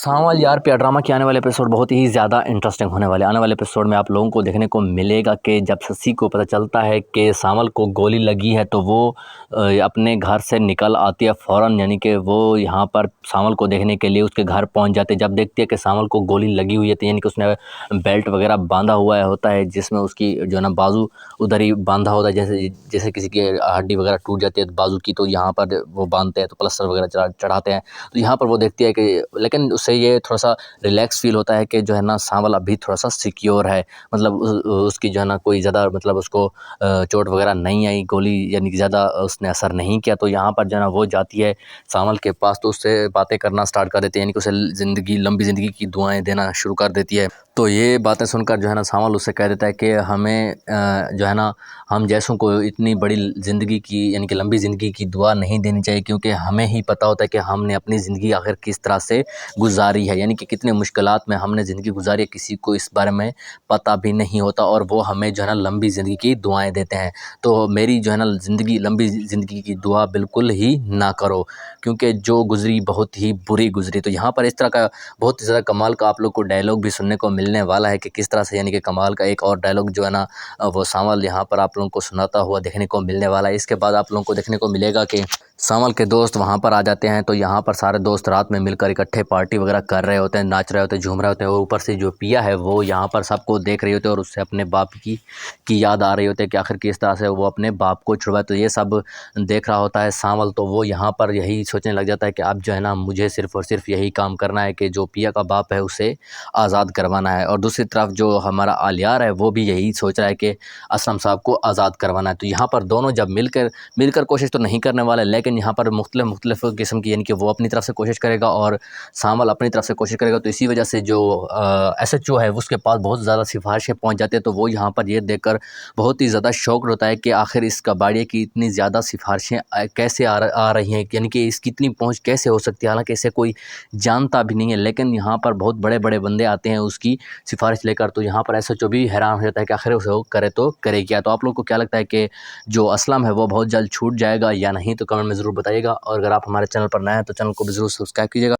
सांवल यार प्यार ड्रामा के आने वाले एपिसोड बहुत ही ज़्यादा इंटरेस्टिंग होने वाले आने वाले एपिसोड में आप लोगों को देखने को मिलेगा कि जब शशि को पता चलता है कि सांवल को गोली लगी है तो वो अपने घर से निकल आती है फ़ौरन, यानी कि वो यहाँ पर सांवल को देखने के लिए उसके घर पहुँच जाते हैं। जब देखती है कि सांवल को गोली लगी हुई है तो यानी कि उसने बेल्ट वगैरह बांधा हुआ होता है, जिसमें उसकी जो है ना बाजू उधर ही बांधा होता है, जैसे जैसे किसी की हड्डी वगैरह टूट जाती है बाजू की, तो यहाँ पर वो बांधते हैं तो प्लास्टर वगैरह चढ़ाते हैं। तो यहाँ पर वो देखती है कि लेकिन उससे ये थोड़ा-सा रिलैक्स फ़ील होता है कि जो है ना सांवल अभी थोड़ा-सा सिक्योर है। मतलब उसकी जो है ना कोई ज़्यादा मतलब उसको चोट वगैरह नहीं आई, गोली यानी कि ज़्यादा उसने असर नहीं किया। तो यहाँ पर जो है ना वो जाती है सांवल के पास, तो उससे बातें करना स्टार्ट कर देती है, यानी कि उसे लंबी ज़िंदगी की दुआएँ देना शुरू कर देती है। तो ये बातें सुनकर जो है ना सांवल उससे कह देता है कि हमें जो है ना हम जैसों को इतनी बड़ी ज़िंदगी की यानी कि लंबी ज़िंदगी की दुआ नहीं देनी चाहिए, क्योंकि हमें ही पता होता है कि हमने अपनी ज़िंदगी आखिर किस तरह से गुजारी है, यानी कि कितने मुश्किलात में हमने ज़िंदगी गुजारी है, किसी को इस बारे में पता भी नहीं होता और वो हमें जो है ना लंबी ज़िंदगी की दुआएं देते हैं। तो मेरी जो है ना लंबी ज़िंदगी की दुआ बिल्कुल ही ना करो, क्योंकि जो गुजरी बहुत ही बुरी गुजरी। तो यहाँ पर इस तरह का बहुत ही ज़्यादा कमाल का आप लोग को डायलॉग भी सुनने को मिलने वाला है कि किस तरह से, यानी कि कमाल का एक और डायलॉग जो है ना वो सांवल यहाँ पर आप लोगों को सुनाता हुआ देखने को मिलने वाला है। इसके बाद आप लोगों को देखने को मिलेगा कि सांवल के दोस्त वहाँ पर आ जाते हैं। तो यहाँ पर सारे दोस्त रात में मिलकर इकट्ठे पार्टी वगैरह कर रहे होते हैं, नाच रहे होते हैं, झूम रहे होते हैं, और ऊपर से जो पिया है वो यहाँ पर सबको देख रही होती है और उससे अपने बाप की याद आ रही होती है कि आखिर किस तरह से वो अपने बाप को छुड़वाए। तो ये सब देख रहा होता है सांवल, तो वो यहाँ पर यही सोचने लग जाता है कि अब जो है ना मुझे सिर्फ़ और सिर्फ यही काम करना है कि जो पिया का बाप है उसे आज़ाद करवाना है। और दूसरी तरफ जो हमारा आलियार है वो भी यही सोच रहा है कि असलम साहब को आज़ाद करवाना है। तो यहाँ पर दोनों जब मिलकर कोशिश तो नहीं करने वाले, लेकिन यहाँ पर मुख्तलिफ़ किस्म की, यानी कि वो अपनी तरफ से कोशिश करेगा और सांवल अपनी तरफ से कोशिश करेगा। तो इसी वजह से जो एसएचओ है उसके पास बहुत ज़्यादा सिफारिशें पहुँच जाती है। तो वो यहाँ पर ये देखकर बहुत ही ज़्यादा शॉक्ड होता है कि आखिर इस कबाड़िए की इतनी ज़्यादा सिफारिशें कैसे आ रही हैं, यानी कि इसकी इतनी पहुँच कैसे हो सकती है, हालाँकि इसे कोई जानता भी नहीं है। लेकिन यहाँ पर बहुत बड़े-बड़े बंदे आते हैं उसकी सिफारिश लेकर। तो यहाँ पर एसएचओ भी हैरान हो जाता है कि आखिर उसे वो करे तो करे क्या। तो आप लोग को क्या लगता है कि जो असलम है वो बहुत जल्द छूट जाएगा या नहीं? तो कमेंट में ज़रूर बताइएगा, और अगर आप हमारे चैनल पर नए हैं तो चैनल को भी ज़रूर सब्सक्राइब कीजिएगा।